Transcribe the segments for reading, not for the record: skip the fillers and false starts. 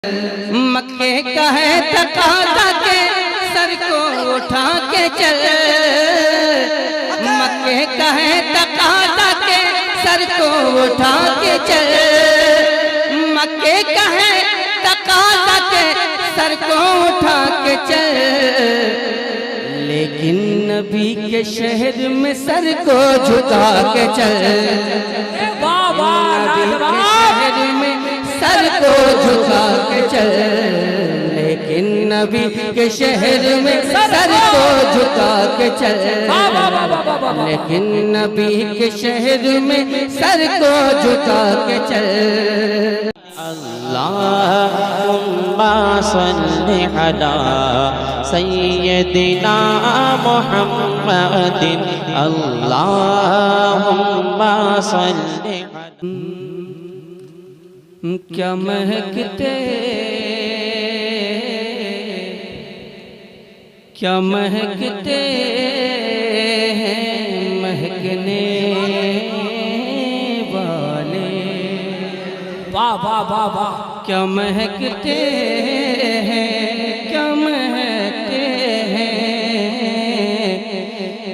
मक्के का है तकाज़ा के सर को उठा के चल। मक्के का है तकाज़ा के सर को उठा के चल। मक्के का है तकाज़ा के सर को उठा के चल। लेकिन नबी के शहर में सर को झुका के चल। नबी के शहर में सर को झुका के चल। लेकिन नबी के शहर में सर को झुका के चल। लेकिन नबी के शहर में सर को झुका के चल। अल्लाहुम्मा सल्लि अला सय्यदिना मुहम्मदिन। अल्लाहुम्मा सल्लि क्या महकते हैं महकने वाले। वाह वाह वाह वाह। क्या महकते हैं, क्या महकते हैं,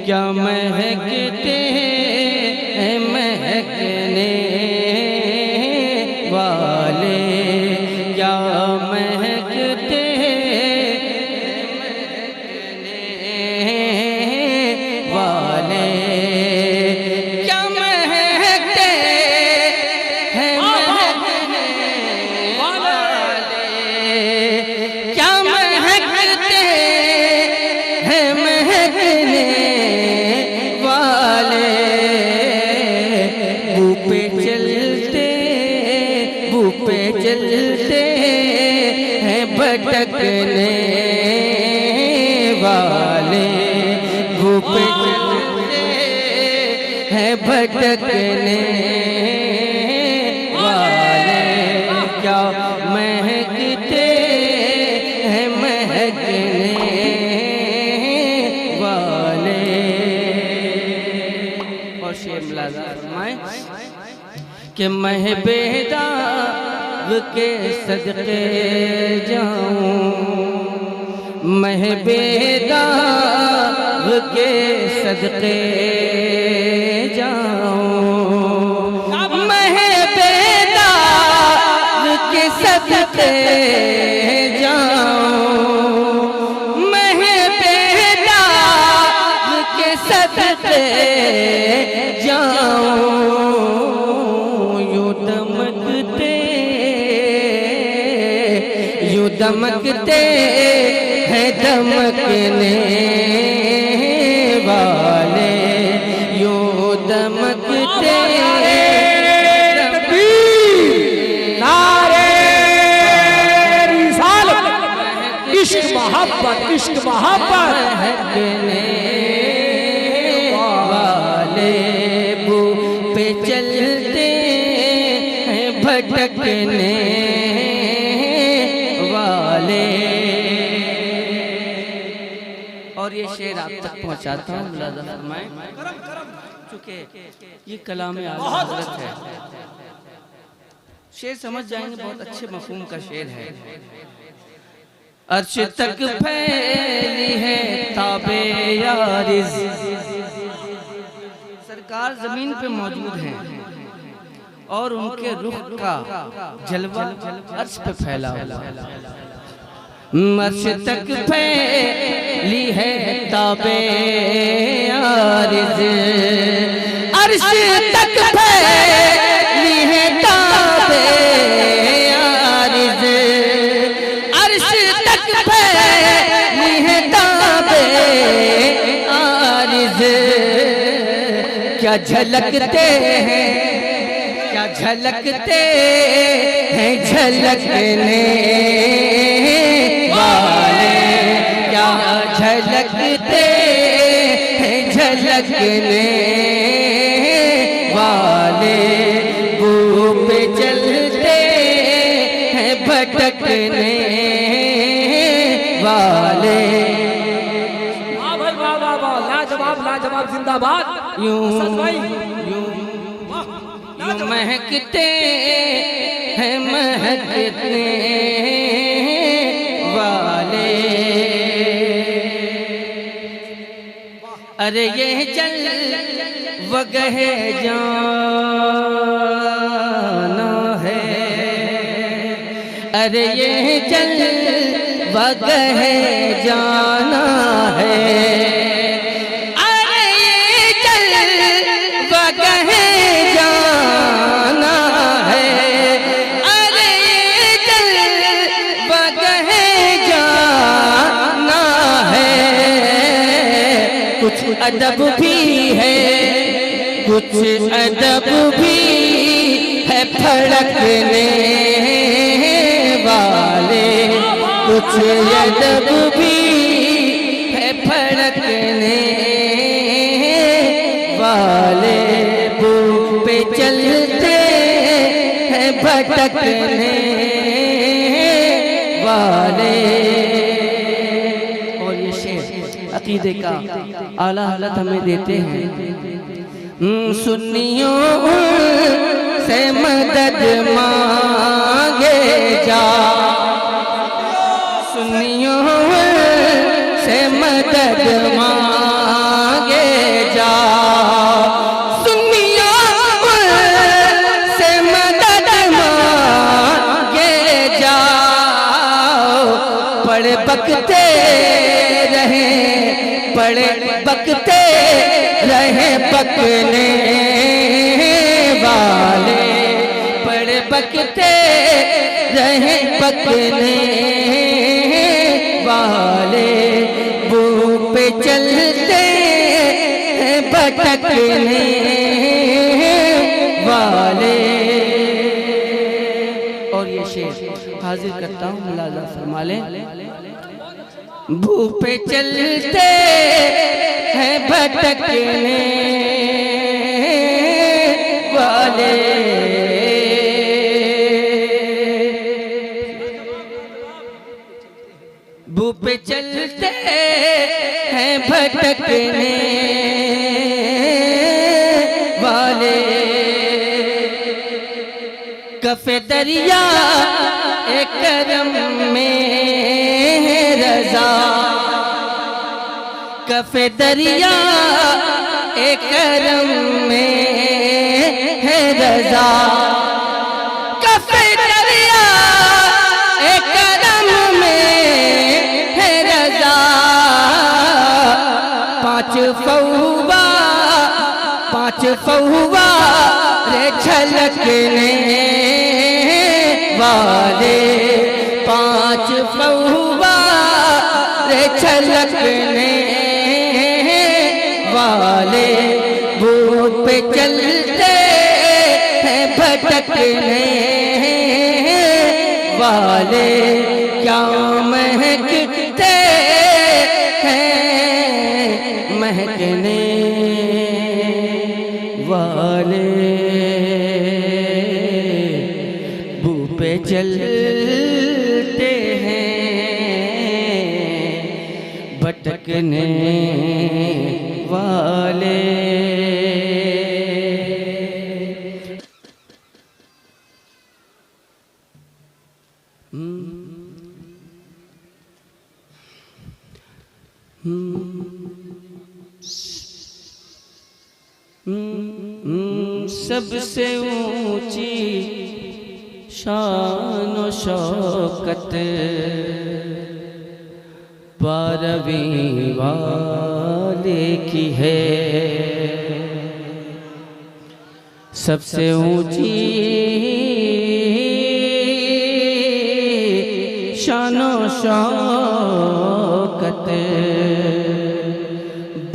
क्या महकते हैं महकने वाले। क्या महकते महकने वाले। क्या महकते हैं महकने वाले। क्या महकते हैं महकने वाले। बू पे चलते हैं भटकने वाले। बू पे चलते हैं भटकने वाले। क्या महकते हैं महकने वाले। और शेर मुलाज़ा फरमाए कि मैं बेदाग के सदके जाऊं। मैं बेदाग के सदके जाऊं। मैं बेदाग के सदके जाऊं। मैं बेदाग के सदके जाऊं। दमकते हैं दमकने वाले। यो दमकते नारे रिसालत। इश्क मोहब्बत, इश्क मोहब्बत। महकने वाले। बू पे चलते हैं भटकने वाले। और ये शेर आप तक पहुंचाता हूँ मुलाज़ा फरमाएं, चूँकि ये कलाम आला हज़रत है। शेर समझ जाएंगे, बहुत अच्छे मफ़हूम का शेर है। अर्श तक फैली है ताबे यारिज़। सरकार जमीन पे मौजूद हैं और उनके रुख का जलवा अर्श पे फैला हुआ। अर्श तक फैली है ताबे यारिज़। अर्श तक फैली है ताबे यारिज़। अर्श तक फैली है ताबे यारिज़। क्या झलकते हैं, क्या झलकते हैं झलकने वाले। क्या झलकते हैं झलकने वाले। बू पे चलते हैं भटकने वाले। वाह भाई वाह वाह वाह। लाजवाब लाजवाब। जिंदाबाद। यूं महकते हैं महकते अरे ये चल वगहे जाना है, अरे ये चल वगहे जाना है, अरे ये चल वगहे जाना है, अरे ये चल वगहे जाना है। कुछ अदब भी है, कुछ अदब भी है फड़कने वाले, कुछ अदब भी है फड़कने वाले, वो पे चलते हैं भटकने वाले। और ये शेर अकीदे का आला हालत हमें देते हैं। सुन्नियों से मदद मांगे जा, सुन्नियों से मदद मांगे जा, सुन्नियों से मदद मांगे जा, पढ़ बकते रहे, पढ़े बकते रहे पकने वाले, पढ़े बकते रहे पकने वाले, वो पे चलते हैं भटकने वाले। और ये शेर हाजिर करता हूँ, मुलाजा फरमा ले। भू पे चलते हैं भटकने वाले, भू पे चलते हैं भटकने वाले। कफ़े दरिया एक करम में रज़ा, कफ़े दरिया एक करम में है रज़ा, कफ़े दरिया एक करम में है रज़ा, पाँच फौवा रे छलकने वाले, पाँच फौवा रे छलकने वाले, वो पे चलते हैं भटकने वाले। क्या महकते हैं महकने वाले, वो पे चलते हैं भटकने वाले। सबसे ऊंची शान व शौकत 12वीं वाले की है, सबसे ऊंची शान व शौकत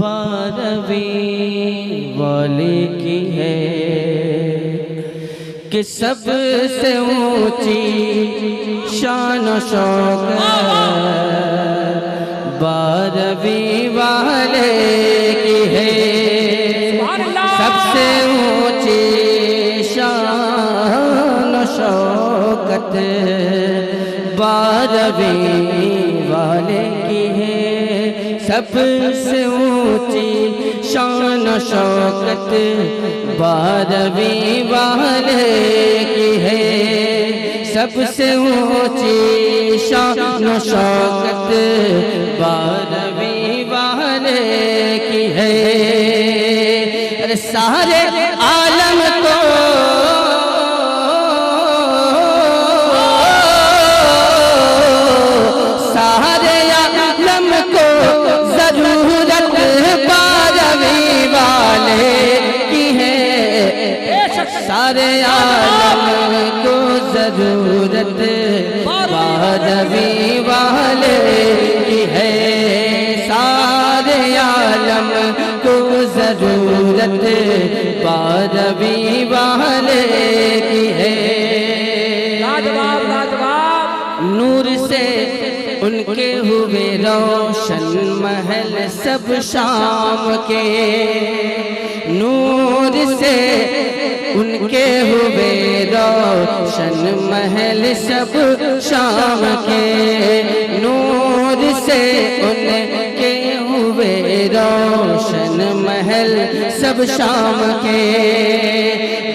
12वीं वाले की है, कि सबसे ऊंची शान व शौकत 12वीं वाले की है, सबसे ऊंची शान व शौकत 12वीं वाले की है, सबसे ऊंची शान व शौकत 12वीं वाले की है, सबसे ऊंची शान व शौकत 12वीं वाले की है। अरे सारे आलम को सारे आलम को जरूरत बारहवीं वाले की है। सारे आलम को जरूरत बारहवीं वाले की है। सारे आलम को जरूरत बारहवीं वाले की है। लाजवाब लाजवाब। नूर से उनके हुए रोशन महल सब शाम के। नूर से उनके हुए रोशन महल सब शाम के। नूर से उनके हुए रोशन महल सब शाम के।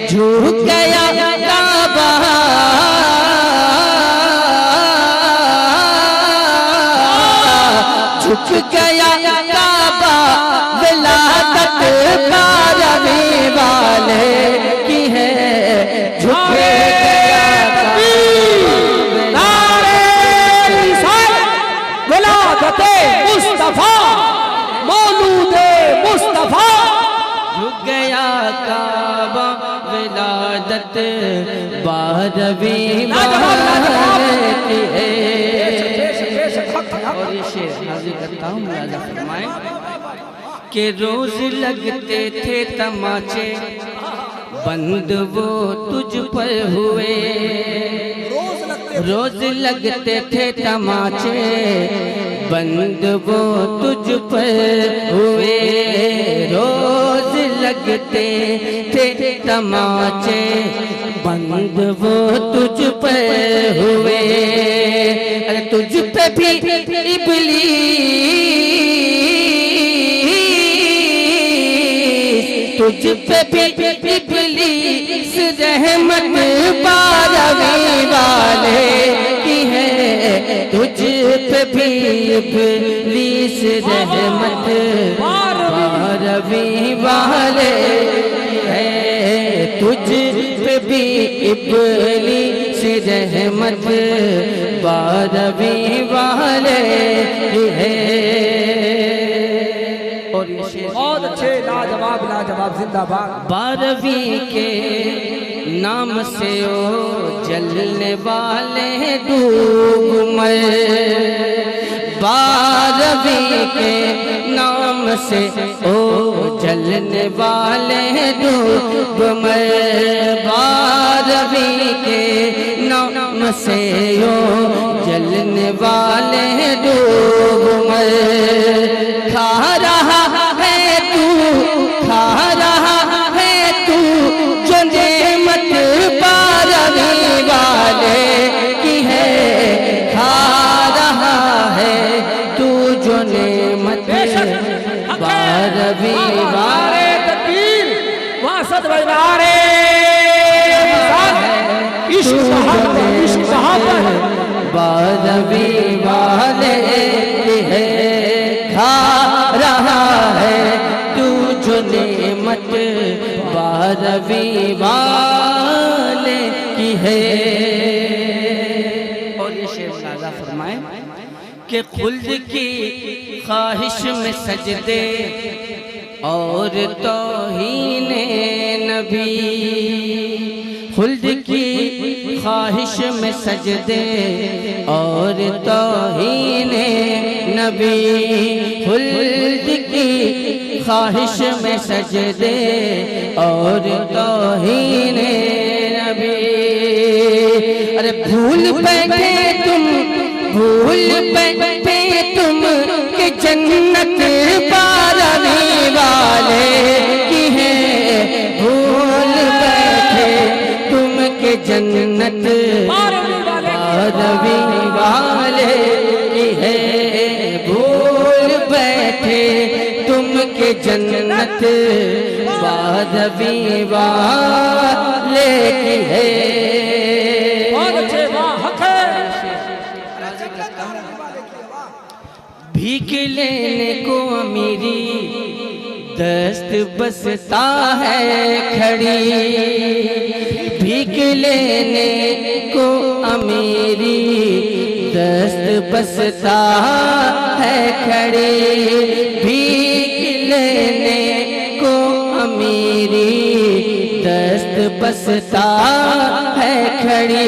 झुक गया काबा झुक गया काबा विलादत बारहवीं वाले की है। झुक गया विलादत मुस्तफा मौलूदे मुस्तफा। झुक गया काबा विलादत बारहवीं वाले की है। और ये शेर हाजिर करता हूँ मुलाजा फरमाएं कि रोज लगते थे तमाचे बंद वो तुझ पर हुए। रोज लगते थे तमाचे बंद वो तुझ पर हुए। रोज लगते थे तमाचे बंद वो तुझ पर हुए। अरे तुझ पे भी इब्लीस तुझ पे भी इब्लीस रहमत बारहवीं वाले की है। तुझ पे भी इब्लीस रहमत बारहवीं वाले की है। तुझ पे भी इब्लीस रहमत बारहवीं वाले की है। और ये शेर बहुत अच्छे लाजवाब लाजवाब जिंदाबाद। बारहवीं के नाम से ओ जलने वाले डूब मर। बारहवीं के नाम से ओ जलने वाले डूब मर। बारहवीं के नाम से ओ जलने वाले डूब मर। खा रहा है तू खा रहा है तू जो नेमत बारहवीं वाले की है। खा रहा है तू जो नेमत बारहवीं वाले तकबीर वहाँ सद बजनारे इश्क सहाबत बारहवीं वाले की है। खा रहा है तू जो नेमत बारहवीं वाले की है। और ये शेर साजा फरमाए कि खुल्द की ख्वाहिश में सजदे और तौहीने नबी। खुल्द की ख्वाहिश में सजदे और तौहीने नबी। खुल्द की ख्वाहिश में सजदे और तौहीने नबी। अरे भूल बैठे तुम कि जन्नत बारहवीं वाले की है। भूल बैठे तुम कि जन्नत बारहवीं वाले की है। भूल बैठे तुम कि जन्नत बारहवीं वाले की है। भीख लेने को अमीरी दस्त बसता है खड़ी, भीख लेने को अमीरी दस्त बसता है खड़ी, भीख लेने को अमीरी दस्त बसता है खड़ी।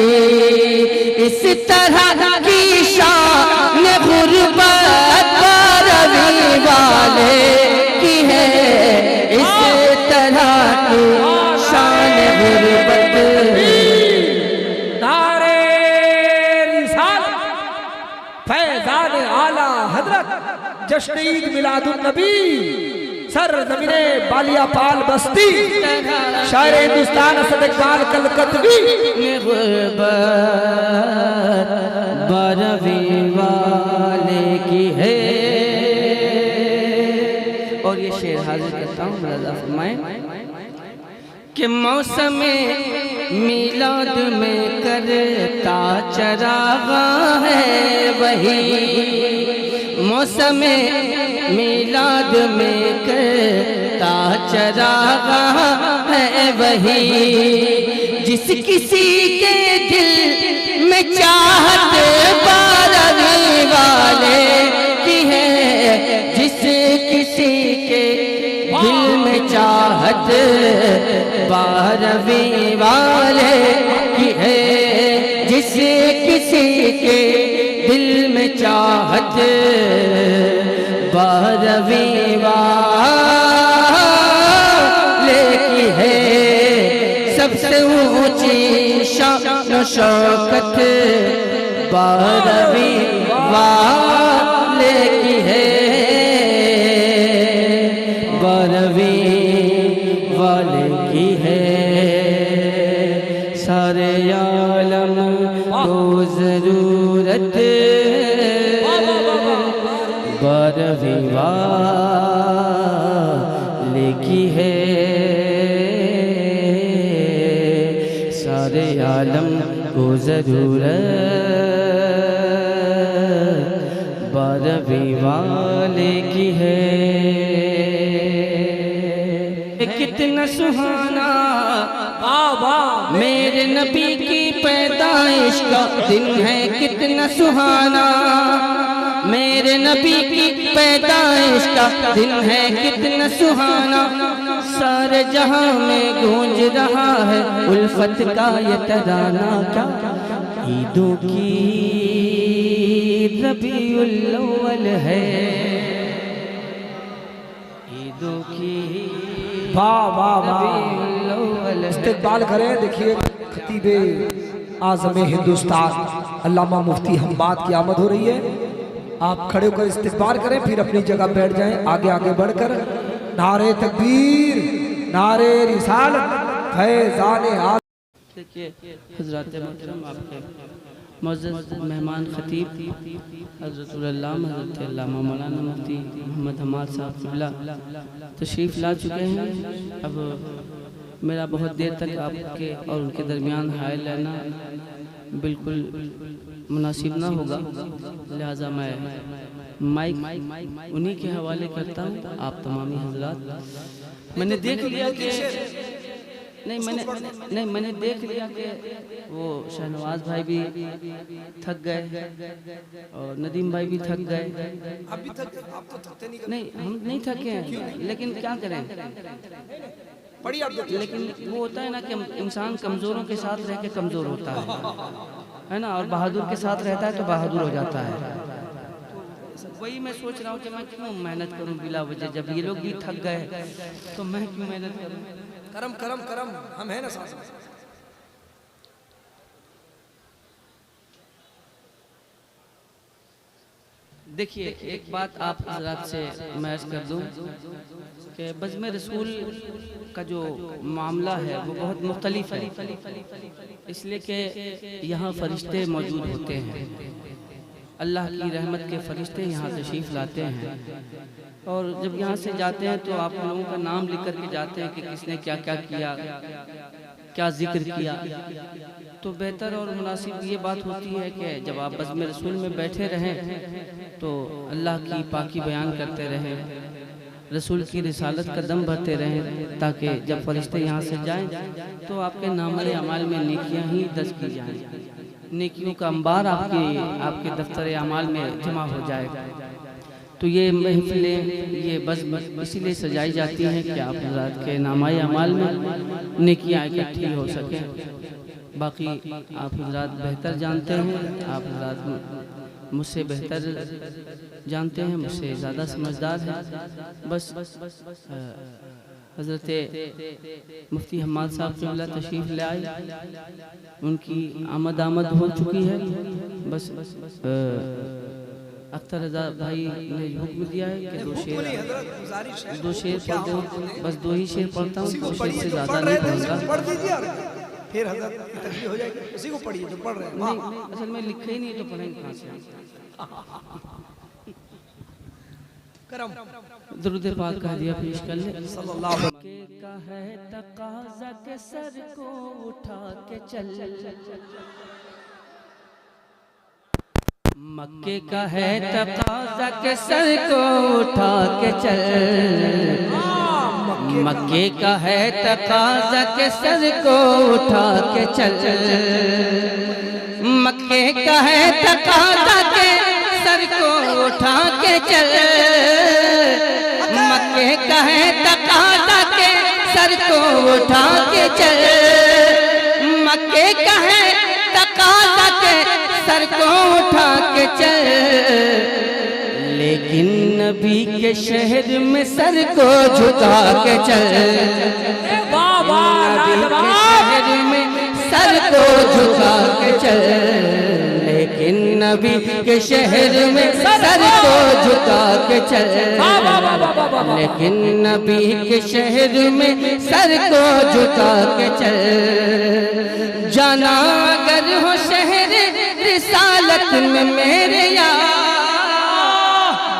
इस तरह की शान गुर्बत बारहवीं वाले की है, इस तरह की शान गुर्बत। नारे रिसालत, फैज़ान आला हजरत, जश्न ईद मिलादुन नबी, सर ज़मीने बालिया पाल बस्ती, शायर हिंदुस्तान असद इकबाल कलकत्वी। गुर्बत बारहवीं वाले की है। और ये शेर हाजिर करता हूँ, मुलाज़ा फरमाएं कि मौसम मिलाद में करता चरागा है वही, मौसम मिलाद में करता चरागा है वही, जिस किसी के दिल में चाहत बारहवीं वाले की है, जिस किसी के दिल में चाहत बारहवीं वाले की है, जिस किसी के दिल में चाहत बारहवीं वाले की है। सबसे ऊंची शान शौकत बारहवीं वाले की है, बारहवीं वाले की है। सारे आलम को जरूरत बारहवीं वाले की है, सारे आलम को जरूरत बारहवीं वाले की है। कितना सुहाना मेरे नबी की पैदाइश का दिन है, कितना सुहाना मेरे नबी की पैदाइश का दिन है, कितना सुहाना सारे जहां में गूंज रहा है उल्फत का ये तराना। क्या ईदों की रबीउल अव्वल है, ईदों की वाह वाह वाह, इस्तेकबाल करें। देखिए खतीबे आज़म हिंदुस्तान अल्लामा मुफ्ती हम्माद की आमद हो रही है। आप खड़े होकर इस्तेकबाल करें, फिर अपनी जगह बैठ जाएं। आगे आगे बढ़कर नारे तकबीर, नारे रिसालत, फैज़ान आला। देखिए हज़रात मोहतरम, आपके मुअज़्ज़ज़ मेहमान खतीब हज़रतुल अल्लामा हज़रत अल्लामा मौलाना मुफ्ती मोहम्मद हम्माद साहब क़िबला तशरीफ़ ला चुके हैं। अब मेरा बहुत देर तक आपके और उनके दरमियान हायल रहना बिल्कुल मुनासिब ना होगा, लिहाजा मैं माइक उन्हीं के हवाले करता हूँ। आप तमामी हज़रात, मैंने देख लिया कि मैंने देख लिया कि वो शहनवाज भाई भी थक गए और नदीम भाई भी थक गए। आप भी थक, आप तो थकते नहीं, हम नहीं थके हैं, लेकिन क्या करें। लेकिन वो होता है ना कि इंसान कमज़ोरों के साथ रह के कमज़ोर होता है ना, और बहादुर के साथ रहता है तो बहादुर हो जाता है। वही मैं सोच रहा हूँ कि मैं क्यों मेहनत करूँ बिला वजह, जब ये लोग भी थक गए तो मैं क्यों मेहनत करूँ। करम करम करम, हम हैं ना साथ। देखिए एक बात आप हज़रात से मैं अर्ज़ कर दूँ कि बज़्म रसूल का जो मामला है वो बहुत मुख्तलिफ है, इसलिए कि यहाँ फ़रिश्ते मौजूद होते हैं, अल्लाह की रहमत के फ़रिश्ते यहाँ तशरीफ़ लाते हैं। और जब यहाँ से जाते हैं तो आप लोगों का नाम लिख कर के जाते हैं कि किसने क्या क्या किया, क्या जिक्र किया। तो बेहतर और मुनासिब ये बात होती है कि जब आप बज़्म रसूल में बैठे रहें तो अल्लाह की पाकी बयान करते रहें, रसूल की रिसालत का दम भरते रहें, ताकि जब फरिश्ते यहाँ से जाएं तो आपके नामरे अमाल में नेकियां ही दर्ज की जाएं, नेकियों का अंबार आपके दफ्तर अमाल में जमा हो जाएगा। तो ये महफिलें ये बस इसीलिए सजाई जाती हैं कि आप हज़रात के नामाए अमाल में नेकियां इकट्ठी हो सकें। बाकी आप हज़रात बेहतर जानते हैं, आप हज़रात मुझसे बेहतर जानते हैं, मुझसे ज़्यादा समझदार हैं। बस हज़रत मुफ्ती हम्माद साहब क़िबला तशरीफ़ ले आए, उनकी आमद हो चुकी है। बस अख्तर रज़ा भाई ने हुक्म दिया है कि दो शेर पढ़ते हूँ, बस 2 ही शेर पढ़ता हूँ, 2 शेर से ज़्यादा नहीं पढ़ूँगा। फिर हज़रत की तकलीफ हो जाएगी, उसी को पढ़िए जो पढ़ रहे हैं। नहीं, असल में लिखे ही नहीं तो पढ़ेंगे कहाँ से। करम दुरूद पाक का हदिया पेश कर ले। सल्लल्लाहु अलैहि मक्के का है तकाज़ा के सर को उठा के चल, मक्के का है तकाज़ा के सर को उठा के चल, मक्के का है तकाज़ा के सर को उठा के चल, मक्के का है तकाज़ा के सर को उठा के चल, मक्के का है तकाज़ा के सर को उठा के चल, मक्के का है तकाज़ा के सर को उठा के चल, लेकिन नबी के शहर में सर को झुका के चल, नबी के शहर में सर को झुका के चल, लेकिन नबी के शहर में सर को झुका के चल, लेकिन नबी के शहर में सर को झुका के चल। जाना अगर हो शहर रिसालत में मेरे यार,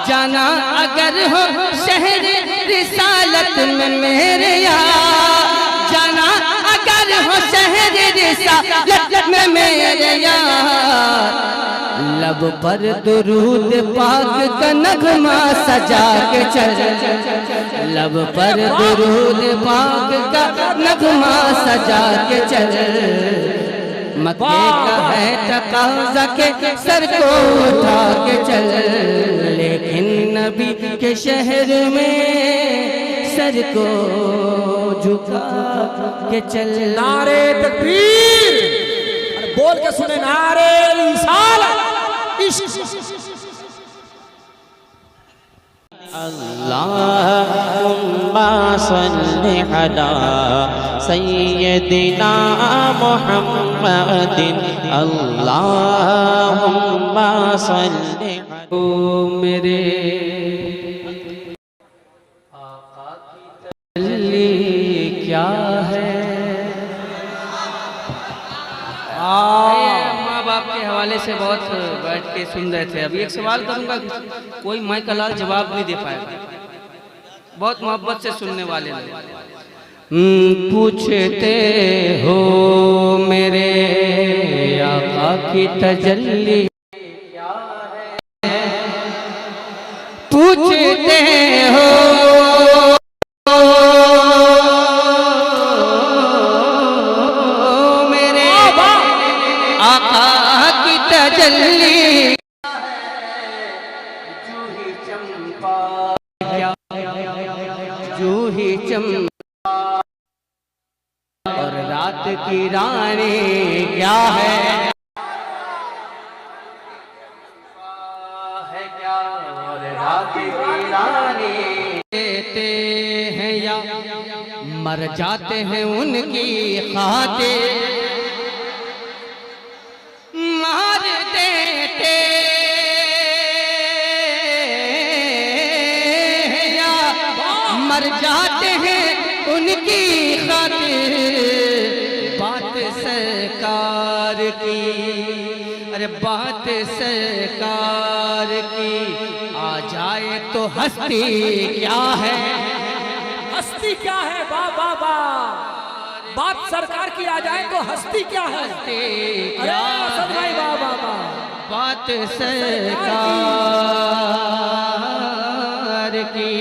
जाना अगर हो शहर रिसालत में मेरे यार, जाना अगर हो शहर रिसालत में मेरे यार, लब पर दुरूद पाक का नगमा सजा के चल, लब पर दुरूद पाक का नगमा सजा के चल, मक्के का है तकाज़ा के सर को उठा के चल, लेकिन नबी के शहर में सर को झुका के चल। नारे तकबीर, अरे बोल के सुने, नारे रिसालत। अल्लाहुम्मा सल्लि अला सय्यदिना मुहम्मदिन, अल्लाहुम्मा सल्लि ओ मेरे आका की तजल्ली क्या है। माँ बाप के हवाले से बहुत बैठ के सुन रहे थे। अभी एक सवाल करूंगा, कोई माई का लाल जवाब नहीं दे पाएगा, बहुत मोहब्बत से सुनने वाले लोग। पूछते हो मेरे आका की तजल्ली क्या है, पूछते हो मेरे आका की तजल्ली, जूही चंपा जूही चंपा और रात की रानी क्या है क्या, और रात की रानी देते हैं या मर जाते हैं उनकी खातिर, मार देते हैं या मर जाते हैं उनकी खातिर। बात सरकार की, अरे बात सरकार की आ जाए तो हस्ती क्या है, हस्ती क्या है। वाह वाह वाह, बात सरकार की आ जाए तो हस्ती क्या है। क्या भाई वाह वाह वाह, बात सरकार की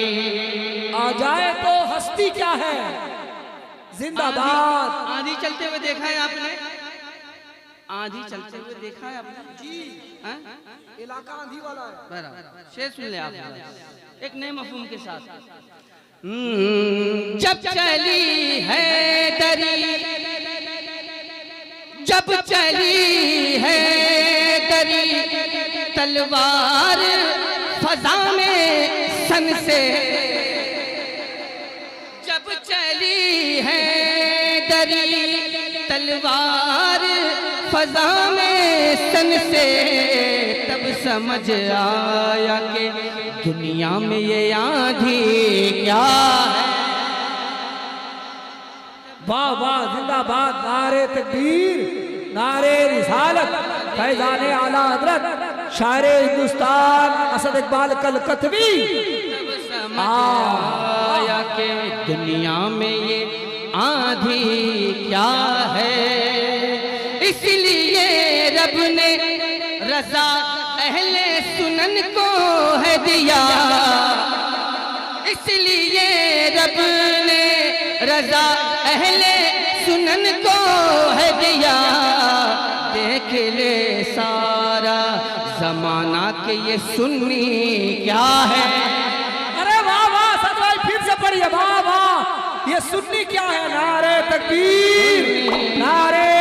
क्या है? जिंदाबाद। आंधी चलते हुए देखा है आपने? आंधी चलते हुए देखा है आपने? जी, इलाका आंधी वाला है। बराबर, शेर सुन ले आप एक नए मफहूम के साथ। जब चली है दरी, जब चली है दरी तलवार फजा में सन से, जब चली है दरी तलवार फजा में सन से, तब समझ आया कि दुनिया में ये आंधी क्या है। वाह वाह, जिंदाबाद। नारे तकबीर, नारे रिसालत, फैजाने आला हजरत शायरे हिंदुस्तान असद इकबाल कलकतवी। आया कि दुनिया में ये आंधी क्या है। इसलिए रब ने रजा अहले सुनन को है दिया, इसलिए रब ने रजा अहले सुनन को है दिया। देख ले सारा जमाना के ये सुन्नी क्या है। अरे वाह वाह, सदवाई फिर से पढ़िए। वाह वाह, ये सुन्नी क्या है? नारे तकबीर, नारे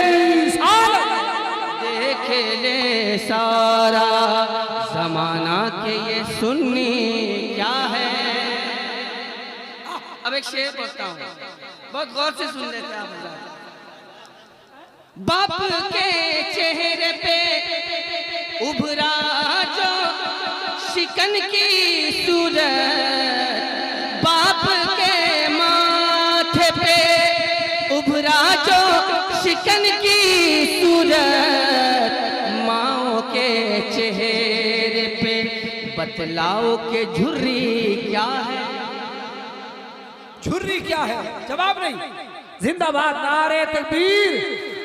रिसालत। देख ले सारा जमाना के ये सुन्नी क्या है। अब एक शेर पढ़ता हूँ, बहुत गौर से सुन लेते हैं आप। बाप के चेहरे पे उभरा जो शिकन की सूरत, बाप के माथे पे उभरा जो शिकन की सूरत, माओ के चेहरे पे बतलाओ के झुर्री क्या है। झुर्री क्या है? जवाब नहीं। जिंदाबाद। नारे तकबीर,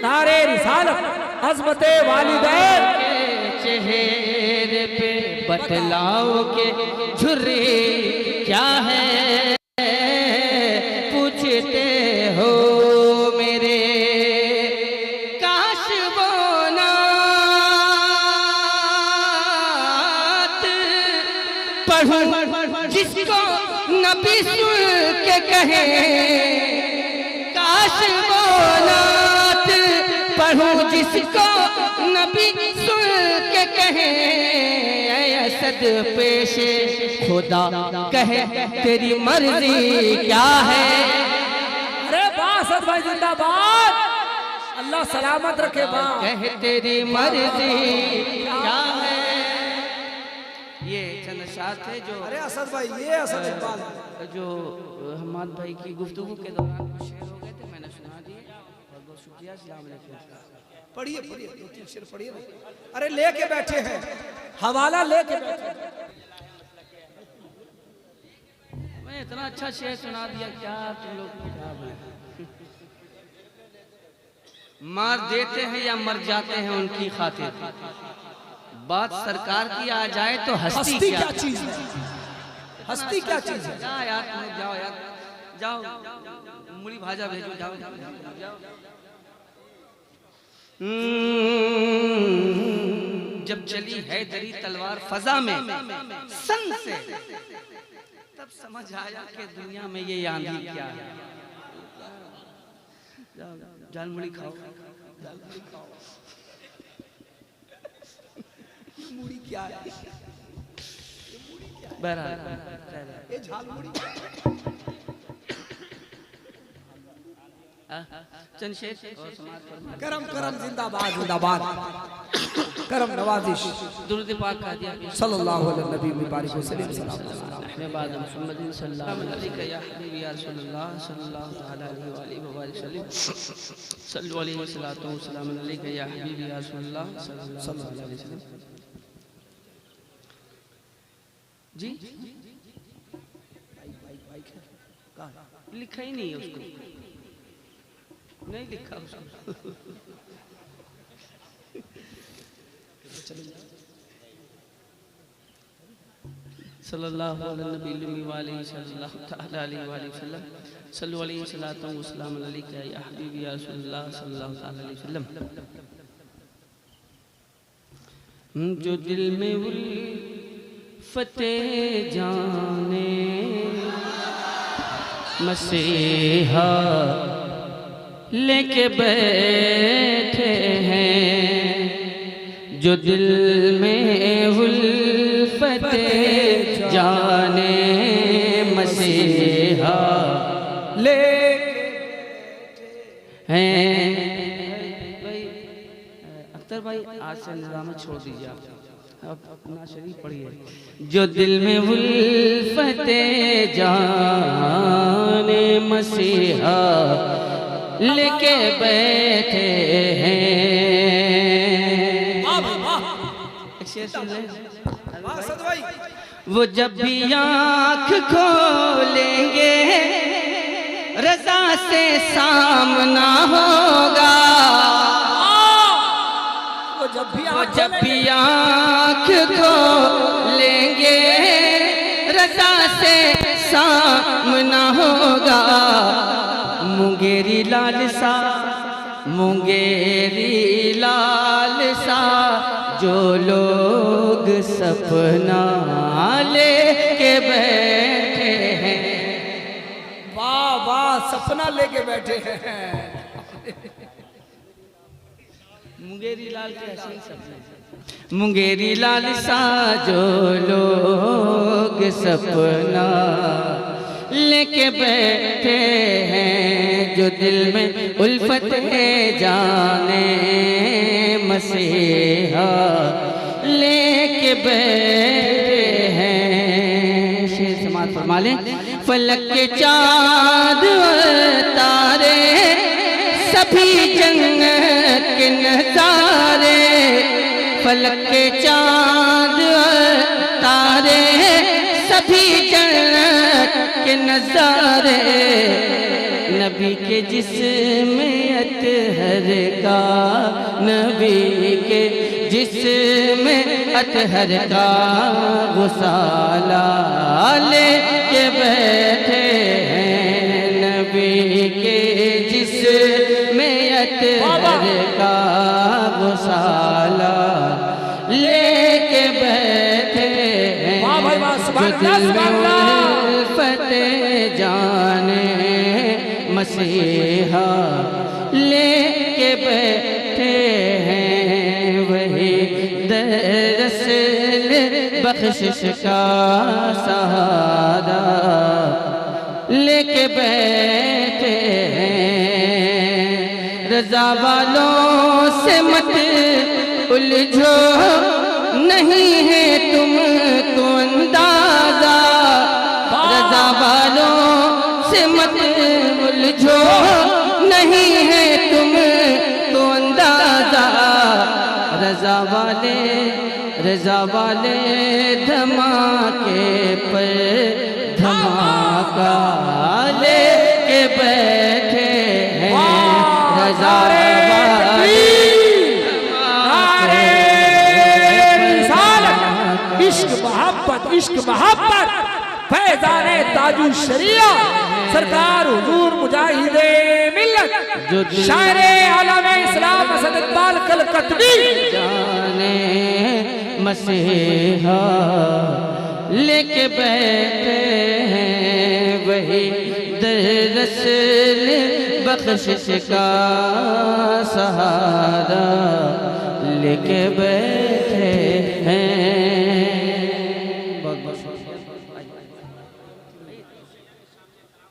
नारे रिसालत, अज़मते वालिदैन। चेहरे पे बतलाओ के झुर्री क्या है। पूछते हो मेरे काश वो नात पढ़ूं जिसको नबी सुन के कहे, काश वो नात पढ़ूं जिसको नबी सुन के कहे। असद पेशे खुदा कहे तेरी मर्जी क्या है। अरे वाह असद भाई, जिंदाबाद। अल्लाह सलामत रखे। वाह, कहे तेरी मर्जी क्या है। ये चंद शायर थे जो, अरे असद भाई, ये असद इकबाल जो हमाद भाई की गुफ्तगू के दौरान कुछ शेर हो गए थे, मैंने सुना दिए। बहुत बहुत शुक्रिया। अस्सलाम वालेकुम। पढ़िए पढ़िए, 2-3 शेर पढ़िए। अरे लेके बैठे हैं, हवाला लेके बैठे हैं। मैं इतना अच्छा शेर सुना दिया, क्या तुम लोग क्या बोले। मार देते हैं या मर जाते हैं उनकी खातिर, बात सरकार की आ जाए तो हस्ती क्या चीज है। हस्ती क्या चीज है? जा यार, तुम लोग जाओ यार, जाओ मूली भाजा भेजो, जाओ जाओ। जब चली है दरी तलवार फजा में सन से, तब समझ आया कि दुनिया में ये आंधी क्या है। जाओ जाल मुड़ी खाओ, मूड़ी क्या है? बहरहाल ये झाल मूड़ी। चंद शेर और समाज पर करम करम, जिंदाबाद जिंदाबाद। करम नवाजिश। दुरूद पाक का दिया सल्लल्लाहु अलैहि नबी मुबारक वसल्लम। बाद मुहम्मदिन सल्लल्लाहु अलैहि या हबीबी या रसूलुल्लाह सल्लल्लाहु तआला अलैहि व आलिहि व बारिक वसल्लम। सल्लल्लाहु अलैहि वसल्लम सलाम अलैका या हबीबी या रसूलुल्लाह सल्लल्लाहु अलैहि वसल्लम। जी लिखा ही नहीं है उसको, नहीं लिखा उसको। सल्लल्लाहु अलैहि वसल्लम सल्लु अलैहि सलातो व सलाम अलैका या हबीबी या रसूलुल्लाह सल्लल्लाहु अलैहि वसल्लम। जो दिल में उल्फते जाने मसीहा लेके बैठे हैं, जो दिल में उल्फते जाने मसीहा ले हैं। भाई अख्तर भाई आज से निज़ाम छोड़ दीजिए, आप अपना शरीफ पढ़िए। जो दिल में उल्फते जाने मसीहा लेके बैठे हैं। वो जब भी आँख खोलेंगे रज़ा से सामना होगा। वो जब भी आँख खोलेंगे रज़ा से सामना होगा। मुंगेरी लालसा जो लोग सपना लेके बैठे हैं। वाह वाह, सपना लेके बैठे हैं। मुंगेरी लाल के ऐसे सपने, मुंगेरी लाल सा जो लोग सपना लेके बैठे हैं, जो दिल में उल्फत है जाने मसीहा लेके बैठे हैं। शेर समाज फरमा लें। फलक के चाँद तारे सभी जन्नत के नज़ारे, फलक के चाँद तारे सभी जन्नत के नज़ारे, नबी के जिस्म अतहर का, नबी के जिस्म अतहर का गुसाला लेके बैठे हैं। नबी के जिस्म अतहर का गुसाला लेके बैठे हैं, जो दिल में उल्फते जाने मसीहा लेके बैठे हैं। वही दरअसल बख्शिश का सहारा लेके बैठे हैं। रज़ा वालों से मत उलझो, नहीं है तुमको अंदाजा। रज़ा वालों से मत उलझो, नहीं है तुमको अंदाजा। रज़ा वाले धमाके पर धमाका लेके बैठे हैं। रज़ा इश्क मोहब्बत फैज़ाने ताजु शरिया सरकार हुजूर मुजाहिदे मिल्लत शायरे आलम इस्लाम असद इक़बाल कलकतवी जाने मसीहा लेके बैठे हैं। वही दरअसल बख्शिश का सहारा लेके बैठे